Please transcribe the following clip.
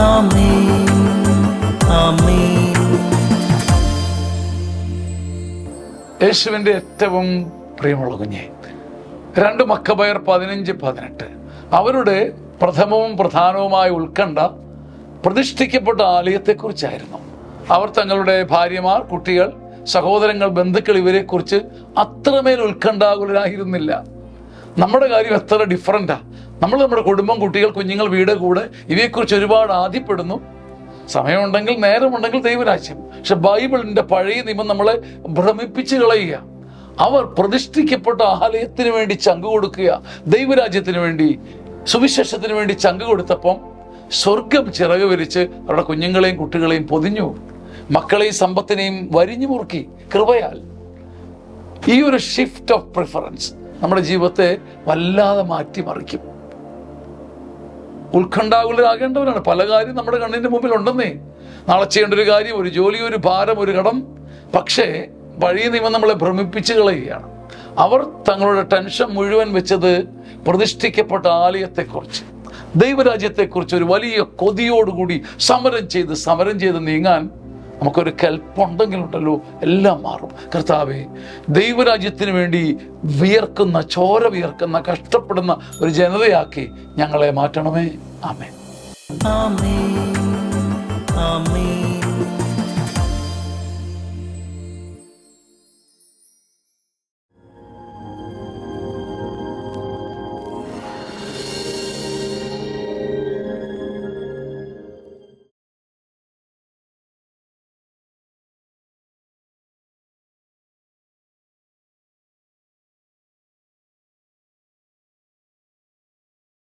ആമേൻ, ആമേൻ. യേശുവിൻ്റെ ഏറ്റവും പ്രിയമുള്ള കുഞ്ഞെ, 2 മക്കബയർ 15-18 അവരുടെ പ്രഥമവും പ്രധാനവുമായ ഉത്കണ്ഠ പ്രതിഷ്ഠിക്കപ്പെട്ട ആലയത്തെക്കുറിച്ചായിരുന്നു. അവർ തങ്ങളുടെ ഭാര്യമാർ, കുട്ടികൾ, സഹോദരങ്ങൾ, ബന്ധുക്കൾ ഇവരെക്കുറിച്ച് അത്രമേൽ ഉത്കണ്ഠാകുലരായിരുന്നില്ല. നമ്മുടെ കാര്യം എത്ര ഡിഫറൻറ്റാ. നമ്മുടെ കുടുംബം, കുട്ടികൾ, കുഞ്ഞുങ്ങൾ, വീട്, കൂടെ ഇവയെക്കുറിച്ച് ഒരുപാട് ആദ്യപ്പെടുന്നു. സമയമുണ്ടെങ്കിൽ, നേരമുണ്ടെങ്കിൽ ദൈവരാജ്യം. പക്ഷെ ബൈബിളിൻ്റെ പഴയ നിയമം നമ്മളെ ഭ്രമിപ്പിച്ച് കളയുക. അവർ പ്രതിഷ്ഠിക്കപ്പെട്ട ആലയത്തിന് വേണ്ടി ചങ്ക് കൊടുക്കുക, ദൈവരാജ്യത്തിന് വേണ്ടി, സുവിശേഷത്തിന് വേണ്ടി ചങ്ക് കൊടുത്തപ്പം സ്വർഗം ചിറക് വിരിച്ച് അവരുടെ കുഞ്ഞുങ്ങളെയും കുട്ടികളെയും പൊതിഞ്ഞു, മക്കളെയും സമ്പത്തിനെയും വരിഞ്ഞു മുറുക്കി കൃപയാൽ. ഈ ഒരു ഷിഫ്റ്റ് ഓഫ് പ്രിഫറൻസ് നമ്മുടെ ജീവിതത്തെ വല്ലാതെ മാറ്റിമറിക്കും. ഉത്കണ്ഠാകുലരാകേണ്ടവരാണ്. പല കാര്യം നമ്മുടെ കണ്ണിൻ്റെ മുമ്പിൽ ഉണ്ടെന്നേ. നാളെ ചെയ്യേണ്ട ഒരു കാര്യം, ഒരു ജോലി, ഒരു ഭാരം, ഒരു കടം. പക്ഷേ പഴയ നിയമം നമ്മളെ ഭ്രമിപ്പിച്ച് കളയുകയാണ്. അവർ തങ്ങളുടെ ടെൻഷൻ മുഴുവൻ വെച്ചത് പ്രതിഷ്ഠിക്കപ്പെട്ട ആലയത്തെക്കുറിച്ച്, ദൈവരാജ്യത്തെക്കുറിച്ച് ഒരു വലിയ കൊതിയോടുകൂടി സമരം ചെയ്ത് നീങ്ങാൻ നമുക്കൊരു കൽപ്പുണ്ടെങ്കിലുണ്ടല്ലോ എല്ലാം മാറും. കർത്താവേ, ദൈവരാജ്യത്തിന് വേണ്ടി വിയർക്കുന്ന, ചോര വിയർക്കുന്ന, കഷ്ടപ്പെടുന്ന ഒരു ജനതയാക്കി ഞങ്ങളെ മാറ്റണമേ. ആമേൻ, ആമേൻ, ആമേൻ.